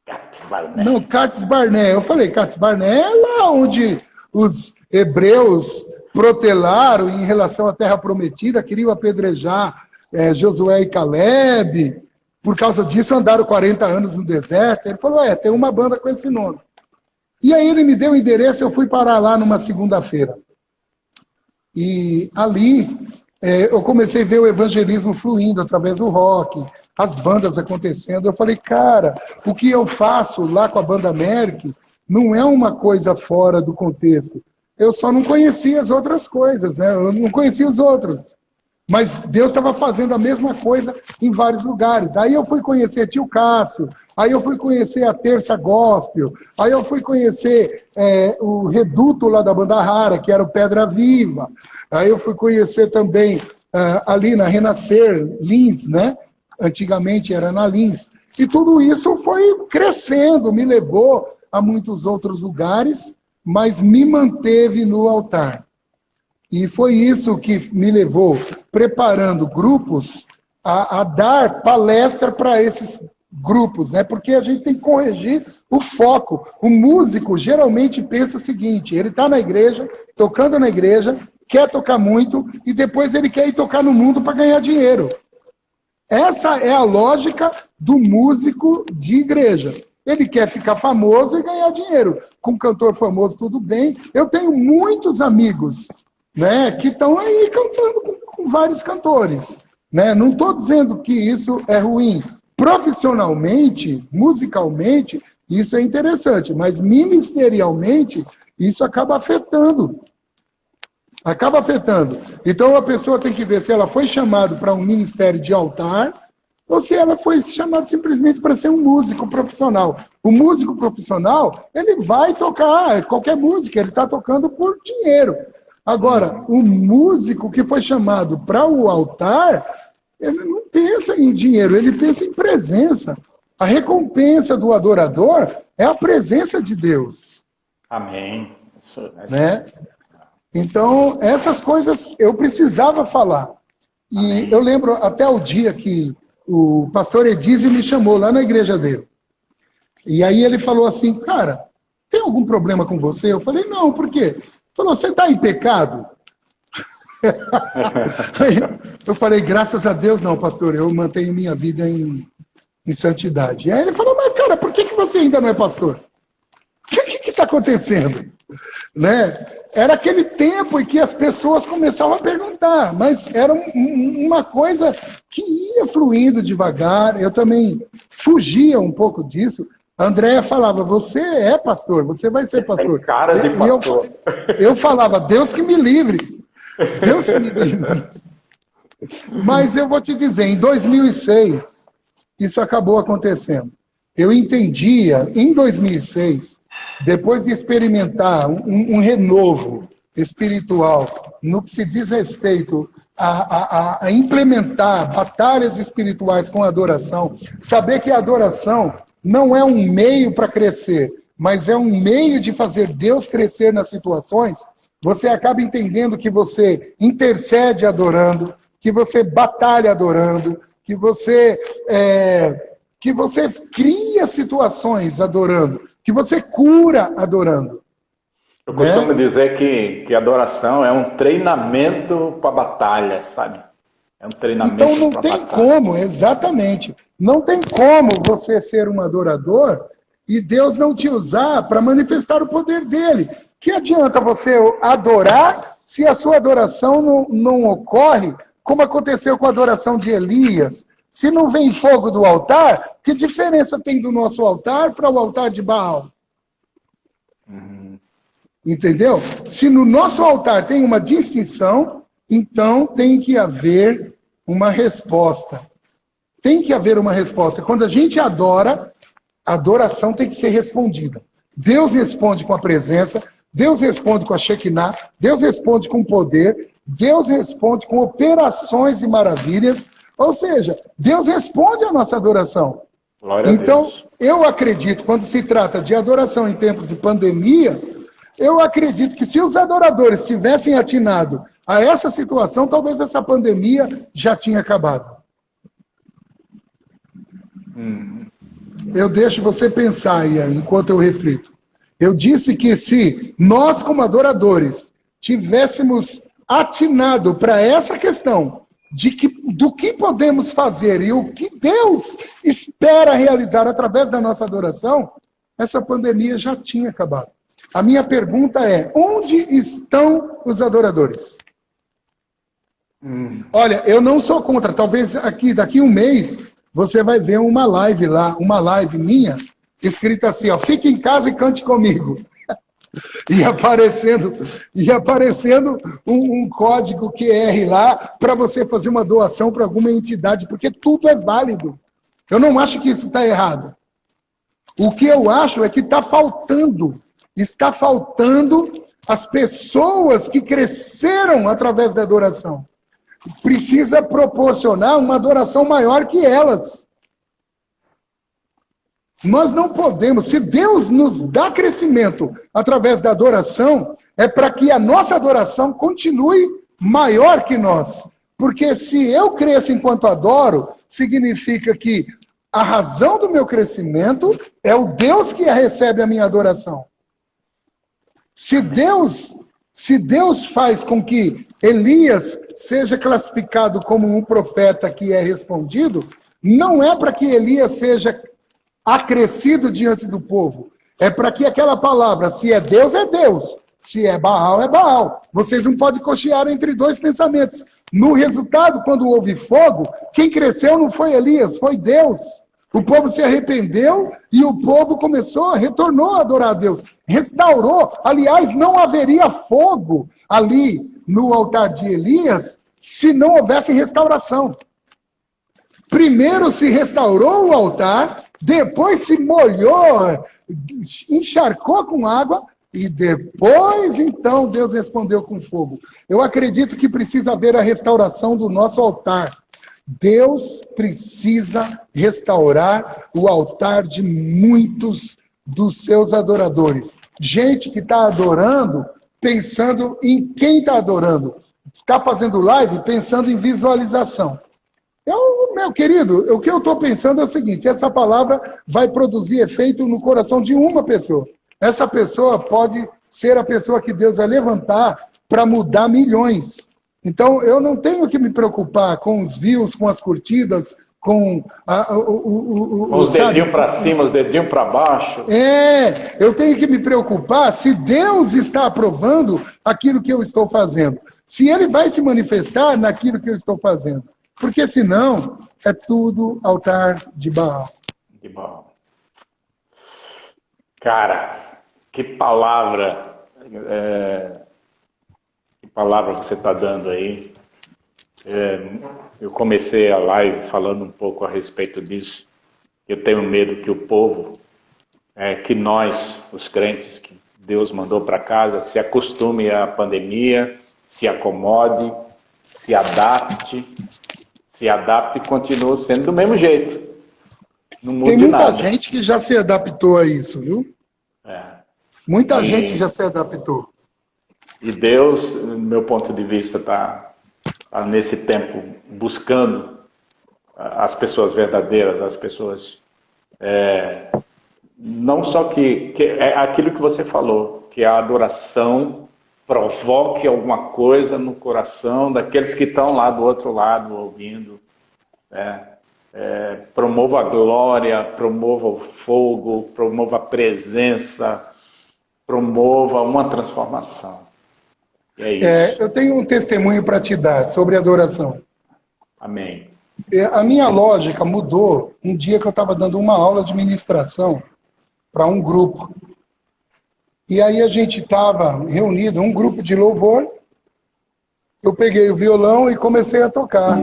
Cats Barné. Não, Cats Barné. Eu falei, Cats Barné é lá onde os hebreus protelaram em relação à Terra Prometida, queriam apedrejar Josué e Caleb. Por causa disso, andaram 40 anos no deserto. Ele falou, tem uma banda com esse nome. E aí ele me deu o endereço, eu fui parar lá numa segunda-feira. E ali eu comecei a ver o evangelismo fluindo através do rock, as bandas acontecendo. Eu falei, cara, o que eu faço lá com a banda Merck não é uma coisa fora do contexto. Eu só não conhecia as outras coisas, né? Eu não conhecia os outros. Mas Deus estava fazendo a mesma coisa em vários lugares. Aí eu fui conhecer Tio Cássio, aí eu fui conhecer a Terça Gospel, aí eu fui conhecer o Reduto lá da Banda Rara, que era o Pedra Viva. Aí eu fui conhecer também ali na Renascer, Lins, né? Antigamente era na Lins. E tudo isso foi crescendo, me levou a muitos outros lugares, mas me manteve no altar. E foi isso que me levou, preparando grupos, a dar palestra para esses grupos, né? Porque a gente tem que corrigir o foco. O músico geralmente pensa o seguinte, ele está na igreja, tocando na igreja, quer tocar muito, e depois ele quer ir tocar no mundo para ganhar dinheiro. Essa é a lógica do músico de igreja. Ele quer ficar famoso e ganhar dinheiro. Com cantor famoso, tudo bem. Eu tenho muitos amigos, né, que estão aí cantando com vários cantores. Né? Não estou dizendo que isso é ruim. Profissionalmente, musicalmente, isso é interessante. Mas ministerialmente, isso acaba afetando. Acaba afetando. Então, a pessoa tem que ver se ela foi chamada para um ministério de altar ou se ela foi chamada simplesmente para ser um músico profissional. O músico profissional, ele vai tocar qualquer música, ele está tocando por dinheiro. Agora, o músico que foi chamado para o altar, ele não pensa em dinheiro, ele pensa em presença. A recompensa do adorador é a presença de Deus. Amém. Né? Então, essas coisas eu precisava falar. E Amém. Eu lembro até o dia que o pastor Edísio me chamou lá na igreja dele. E aí ele falou assim, cara, tem algum problema com você? Eu falei, não, por quê? Ele falou, você está em pecado? Eu falei, graças a Deus não, pastor, eu mantenho minha vida em santidade. E aí ele falou, mas cara, por que você ainda não é pastor? O que está acontecendo? Né? Era aquele tempo em que as pessoas começavam a perguntar, mas era uma coisa que ia fluindo devagar, eu também fugia um pouco disso. A Andréia falava, você é pastor, você vai ser pastor. Tem cara de pastor. Eu falava, Deus que me livre. Deus que me livre. Mas eu vou te dizer, em 2006, isso acabou acontecendo. Eu entendia, em 2006, depois de experimentar um renovo espiritual, no que se diz respeito a implementar batalhas espirituais com a adoração, saber que a adoração não é um meio para crescer, mas é um meio de fazer Deus crescer nas situações, você acaba entendendo que você intercede adorando, que você batalha adorando, que você cria situações adorando, que você cura adorando. Eu costumo dizer que adoração é um treinamento para batalha, sabe? É um treinamento para batalha. Então não tem como, exatamente. Não tem como você ser um adorador e Deus não te usar para manifestar o poder dele. Que adianta você adorar se a sua adoração não ocorre como aconteceu com a adoração de Elias? Se não vem fogo do altar, que diferença tem do nosso altar para o altar de Baal? Entendeu? Se no nosso altar tem uma distinção, então tem que haver uma resposta. Tem que haver uma resposta. Quando a gente adora, a adoração tem que ser respondida. Deus responde com a presença, Deus responde com a Shekinah, Deus responde com poder, Deus responde com operações e maravilhas. Ou seja, Deus responde à nossa adoração. Glória então, a Deus. Eu acredito, quando se trata de adoração em tempos de pandemia, eu acredito que se os adoradores tivessem atinado a essa situação, talvez essa pandemia já tinha acabado. Eu deixo você pensar aí, enquanto eu reflito. Eu disse que se nós, como adoradores, tivéssemos atinado para essa questão do que podemos fazer e o que Deus espera realizar através da nossa adoração, essa pandemia já tinha acabado. A minha pergunta é, onde estão os adoradores? Olha, eu não sou contra, talvez daqui um mês, você vai ver uma live lá, uma live minha, escrita assim, ó, fique em casa e cante comigo. E aparecendo um código QR lá para você fazer uma doação para alguma entidade, porque tudo é válido. Eu não acho que isso está errado. O que eu acho é que está faltando as pessoas que cresceram através da adoração. Precisa proporcionar uma adoração maior que elas. Nós não podemos, se Deus nos dá crescimento através da adoração, é para que a nossa adoração continue maior que nós. Porque se eu cresço enquanto adoro, significa que a razão do meu crescimento é o Deus que recebe a minha adoração. Se Deus faz com que Elias seja classificado como um profeta que é respondido, não é para que Elias seja acrescido diante do povo. É para que aquela palavra, se é Deus, é Deus. Se é Baal, é Baal. Vocês não podem cochear entre dois pensamentos. No resultado, quando houve fogo, quem cresceu não foi Elias, foi Deus. O povo se arrependeu e o povo retornou a adorar a Deus. Restaurou. Aliás, não haveria fogo ali no altar de Elias se não houvesse restauração. Primeiro se restaurou o altar, depois se molhou, encharcou com água, e depois, então, Deus respondeu com fogo. Eu acredito que precisa haver a restauração do nosso altar. Deus precisa restaurar o altar de muitos dos seus adoradores. Gente que está adorando, pensando em quem está adorando. Está fazendo live pensando em visualização. Meu querido, o que eu estou pensando é o seguinte, essa palavra vai produzir efeito no coração de uma pessoa. Essa pessoa pode ser a pessoa que Deus vai levantar para mudar milhões. Então, eu não tenho que me preocupar com os views, com as curtidas, com os dedinhos para cima, os dedinhos para baixo. Eu tenho que me preocupar se Deus está aprovando aquilo que eu estou fazendo. Se Ele vai se manifestar naquilo que eu estou fazendo. Porque senão, é tudo altar de Baal. De Baal. Cara, que palavra você está dando aí. Eu comecei a live falando um pouco a respeito disso. Eu tenho medo que o povo, que nós, os crentes, que Deus mandou para casa, se acostume à pandemia, se acomode, se adapte e continue sendo do mesmo jeito. Não mude Tem muita nada. gente que já se adaptou a isso, viu? Muita gente já se adaptou. E Deus, do meu ponto de vista, está nesse tempo buscando as pessoas verdadeiras, as pessoas... não só que é aquilo que você falou, que a adoração provoque alguma coisa no coração daqueles que estão lá do outro lado ouvindo. Promova a glória, promova o fogo, promova a presença, promova uma transformação. E é isso. Eu tenho um testemunho para te dar sobre adoração. Amém. A minha lógica mudou um dia que eu estava dando uma aula de ministração para um grupo. E aí a gente estava reunido, um grupo de louvor. Eu peguei o violão e comecei a tocar.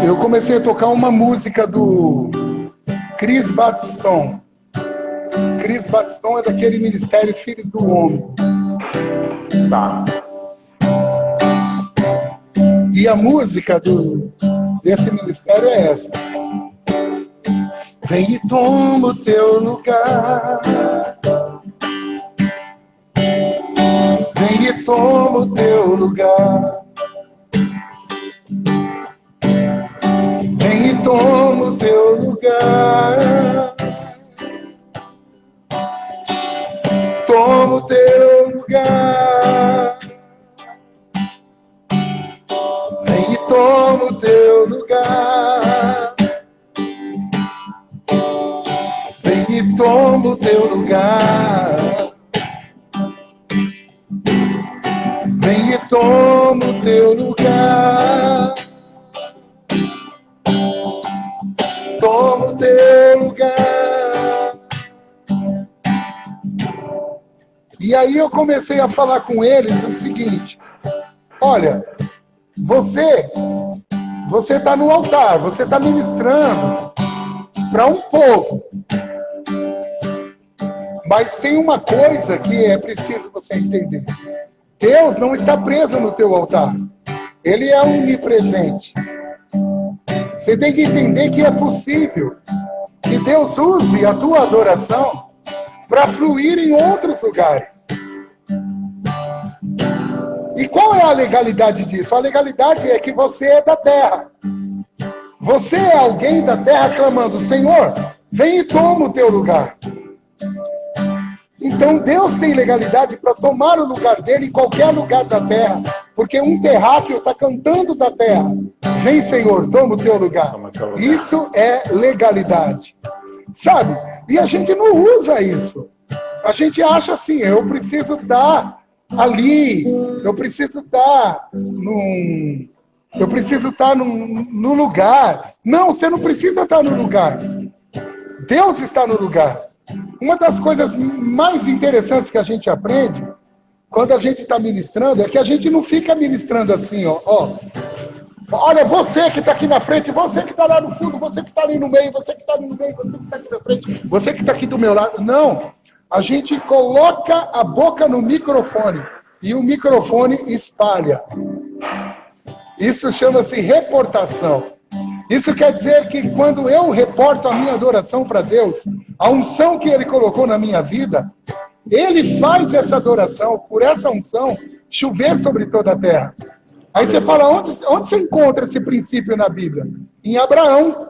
Eu comecei a tocar uma música do Chris Battiston. Chris Battiston é daquele ministério Filhos do Homem. Tá. E a música desse ministério é essa. Vem e toma o teu lugar. Vem e toma o teu lugar. Vem e toma o teu lugar. Toma o teu lugar. Vem e toma o teu lugar. Vem e toma o teu lugar. Vem e toma o teu lugar. Toma o teu lugar. E aí eu comecei a falar com eles o seguinte: olha, você está no altar, você está ministrando para um povo. Mas tem uma coisa que é preciso você entender. Deus não está preso no teu altar. Ele é onipresente. Você tem que entender que é possível que Deus use a tua adoração para fluir em outros lugares. E E qual é a legalidade disso? A legalidade é que você é da terra. Você é alguém da terra clamando, Senhor, vem e toma o teu lugar. Então Deus tem legalidade para tomar o lugar dele em qualquer lugar da terra. Porque um terráqueo está cantando da terra. Vem, Senhor, toma o teu lugar. Isso é legalidade. Sabe? E a gente não usa isso. A gente acha assim, eu preciso estar ali, eu preciso estar no lugar. Não, você não precisa estar no lugar. Deus está no lugar. Uma das coisas mais interessantes que a gente aprende quando a gente está ministrando é que a gente não fica ministrando assim, ó. Olha, você que está aqui na frente, você que está lá no fundo, você que está ali no meio, você que está ali no meio, você que está aqui na frente, você que está aqui do meu lado. Não. A gente coloca a boca no microfone e o microfone espalha. Isso chama-se reportação. Isso quer dizer que quando eu reporto a minha adoração para Deus, a unção que Ele colocou na minha vida, Ele faz essa adoração, por essa unção, chover sobre toda a terra. Aí você fala, onde você encontra esse princípio na Bíblia? Em Abraão.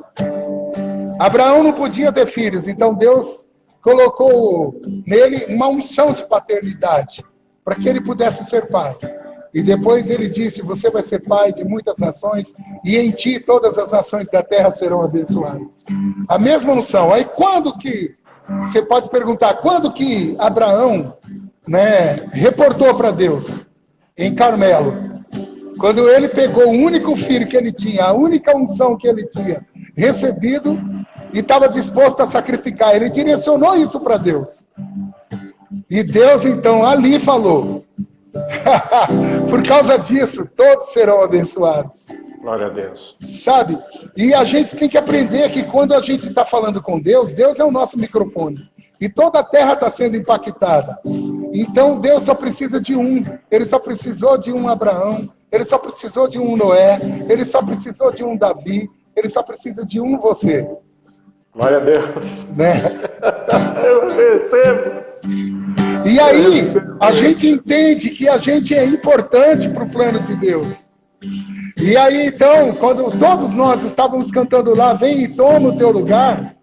Abraão não podia ter filhos, então Deus colocou nele uma unção de paternidade, para que ele pudesse ser pai. E depois ele disse, você vai ser pai de muitas nações, e em ti todas as nações da terra serão abençoadas. A mesma unção. Aí quando que, você pode perguntar, quando que Abraão, reportou para Deus? Em Carmelo. Quando ele pegou o único filho que ele tinha, a única unção que ele tinha recebido, e estava disposto a sacrificar. Ele direcionou isso para Deus. E Deus, então, ali falou, por causa disso, todos serão abençoados. Glória a Deus. Sabe? E a gente tem que aprender que quando a gente está falando com Deus, Deus é o nosso microfone. E toda a terra está sendo impactada. Então, Deus só precisa de um. Ele só precisou de um Abraão. Ele só precisou de um Noé. Ele só precisou de um Davi. Ele só precisa de um você. Glória a Deus. Né? Eu recebo. E aí, a gente entende que a gente é importante para o plano de Deus. E aí, então, quando todos nós estávamos cantando lá, vem e toma o teu lugar,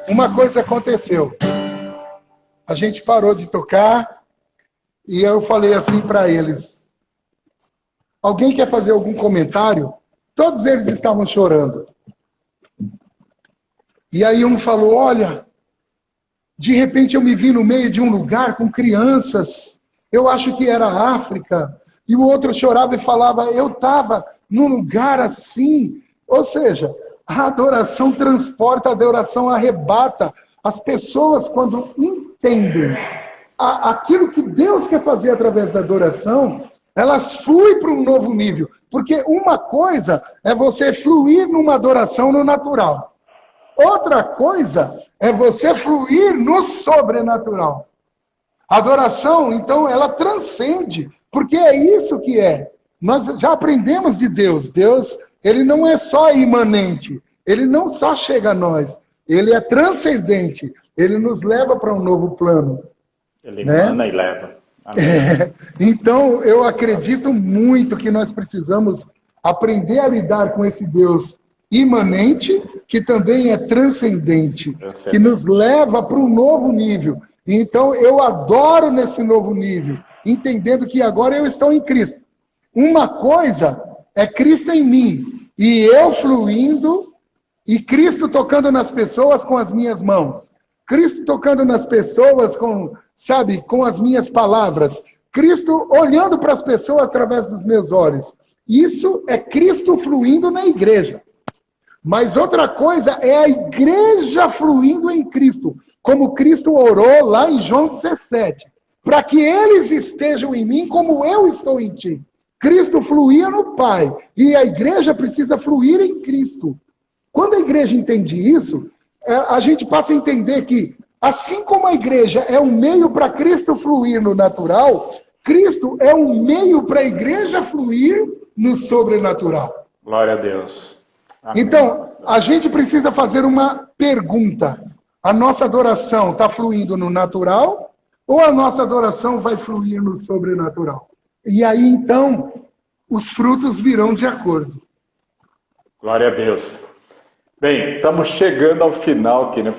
uma coisa aconteceu. A gente parou de tocar e eu falei assim para eles, alguém quer fazer algum comentário? Todos eles estavam chorando. E aí um falou, olha, de repente eu me vi no meio de um lugar com crianças, eu acho que era África, e o outro chorava e falava, eu estava num lugar assim. Ou seja, a adoração transporta, a adoração arrebata. As pessoas, quando entendem aquilo que Deus quer fazer através da adoração, elas fluem para um novo nível. Porque uma coisa é você fluir numa adoração no natural. Outra coisa é você fluir no sobrenatural. A adoração, então, ela transcende, porque é isso que é. Nós já aprendemos de Deus. Deus, ele não é só imanente, ele não só chega a nós, ele é transcendente, ele nos leva para um novo plano. Ele emana e leva. Então, eu acredito muito que nós precisamos aprender a lidar com esse Deus imanente, que também é transcendente, que nos leva para um novo nível. Então, eu adoro nesse novo nível, entendendo que agora eu estou em Cristo. Uma coisa é Cristo em mim, e eu fluindo, e Cristo tocando nas pessoas com as minhas mãos. Cristo tocando nas pessoas com as minhas palavras. Cristo olhando para as pessoas através dos meus olhos. Isso é Cristo fluindo na igreja. Mas outra coisa é a igreja fluindo em Cristo, como Cristo orou lá em João 17, para que eles estejam em mim como eu estou em ti. Cristo fluía no Pai, e a igreja precisa fluir em Cristo. Quando a igreja entende isso, a gente passa a entender que, assim como a igreja é um meio para Cristo fluir no natural, Cristo é um meio para a igreja fluir no sobrenatural. Glória a Deus. Amém. Então, a gente precisa fazer uma pergunta. A nossa adoração está fluindo no natural ou a nossa adoração vai fluir no sobrenatural? E aí, então, os frutos virão de acordo. Glória a Deus. Bem, estamos chegando ao final aqui, né?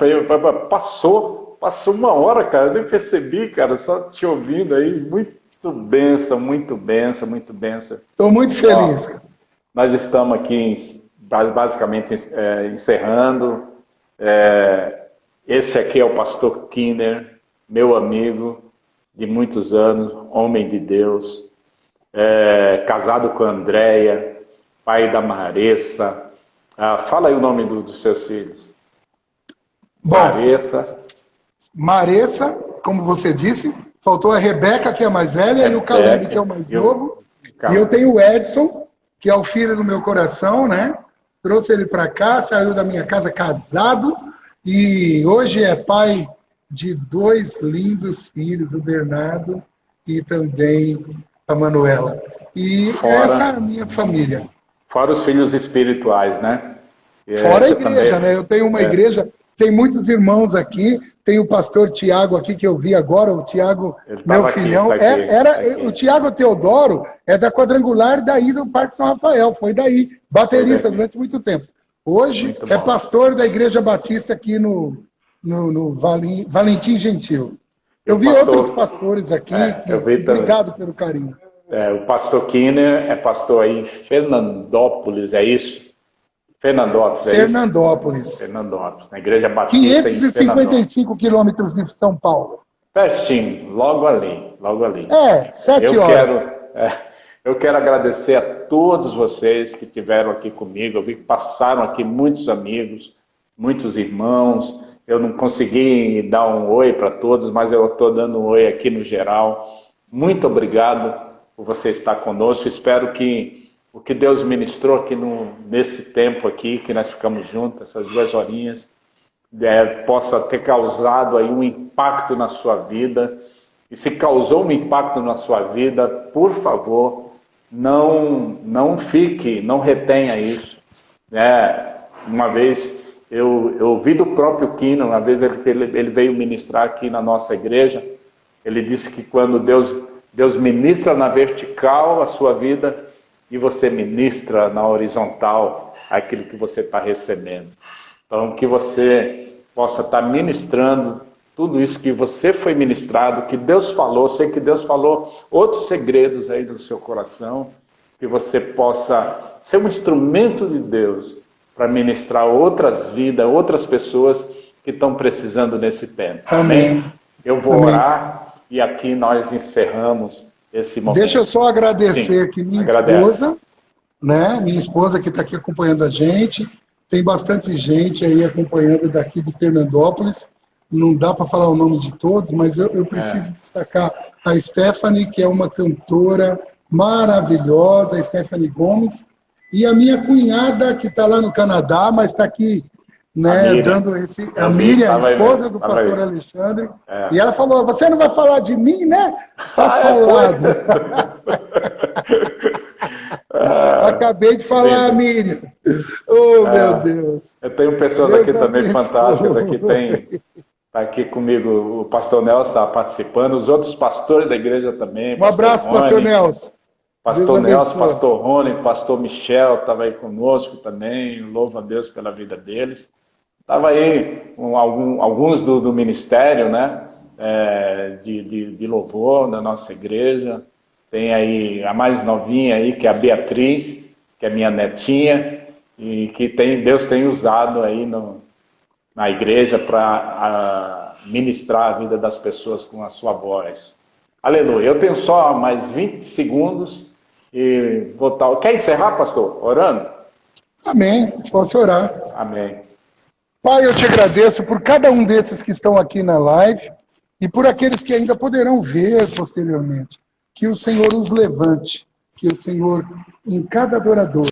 Passou 1 hora, cara. Eu nem percebi, cara, só te ouvindo aí. Muito benção, muito benção, muito benção. Estou muito feliz. Ó, nós estamos aqui basicamente encerrando. Esse aqui é o pastor Kinner, meu amigo de muitos anos, homem de Deus, casado com a Andréia, pai da Maressa. Fala aí o nome dos seus filhos. Bom, Maressa, como você disse, faltou a Rebeca, que é a mais velha, e o Caleb, que é o mais novo. E eu tenho o Edson, que é o filho do meu coração, né? Trouxe ele para cá, saiu da minha casa casado, e hoje é pai de 2 lindos filhos, o Bernardo e também a Manuela. E essa é a minha família. Fora os filhos espirituais, né? Fora a igreja, né? Eu tenho uma igreja, tem muitos irmãos aqui, tem o pastor Tiago aqui, que eu vi agora, o Tiago, meu filhão. O Tiago Teodoro é da Quadrangular, daí do Parque São Rafael, foi daí, baterista durante muito tempo. Hoje é pastor da Igreja Batista aqui no Valentim Gentil. Eu vi outros pastores aqui, obrigado pelo carinho. O pastor Kinner é pastor aí em Fernandópolis, é isso? Fernandópolis, na Igreja Batista. 555 quilômetros de São Paulo. Pertinho, logo ali. 7 horas. Eu quero agradecer a todos vocês que estiveram aqui comigo. Eu vi que passaram aqui muitos amigos, muitos irmãos. Eu não consegui dar um oi para todos, mas eu estou dando um oi aqui no geral. Muito obrigado por você estar conosco. Espero que o que Deus ministrou aqui nesse tempo aqui, que nós ficamos juntos, essas 2 horinhas, possa ter causado aí um impacto na sua vida. E se causou um impacto na sua vida, por favor, não fique, não retenha isso. Uma vez eu ouvi do próprio Kino, uma vez ele veio ministrar aqui na nossa igreja. Ele disse que quando Deus ministra na vertical a sua vida, e você ministra na horizontal aquilo que você está recebendo. Então, que você possa estar ministrando tudo isso que você foi ministrado, que Deus falou, sei que Deus falou outros segredos aí do seu coração, que você possa ser um instrumento de Deus para ministrar outras vidas, outras pessoas que estão precisando nesse tempo. Amém. Eu vou orar e aqui nós encerramos esse momento. Deixa eu só agradecer aqui minha esposa, né? Minha esposa que está aqui acompanhando a gente. Tem bastante gente aí acompanhando daqui de Fernandópolis. Não dá para falar o nome de todos, mas eu preciso destacar a Stephanie, que é uma cantora maravilhosa, a Stephanie Gomes, e a minha cunhada, que está lá no Canadá, mas está aqui, né, dando a Miriam, a esposa do pastor Alexandre, e ela falou, você não vai falar de mim, né? Tá falado. Acabei de falar, Miriam. Oh, meu Deus. Eu tenho pessoas aqui também fantásticas, está aqui comigo, o pastor Nelson está participando, os outros pastores da igreja também. Um abraço, pastor Nelson. Pastor Nelson, pastor Rony, pastor Michel estava aí conosco também, louvo a Deus pela vida deles. Estava aí alguns do ministério, né, de louvor da nossa igreja. Tem aí a mais novinha aí, que é a Beatriz, que é minha netinha, e que Deus tem usado aí na igreja para ministrar a vida das pessoas com a sua voz. Aleluia. Eu tenho só mais 20 segundos e vou estar... Quer encerrar, pastor? Orando? Amém. Posso orar. Amém. Pai, eu te agradeço por cada um desses que estão aqui na live e por aqueles que ainda poderão ver posteriormente. Que o Senhor os levante, que o Senhor, em cada adorador,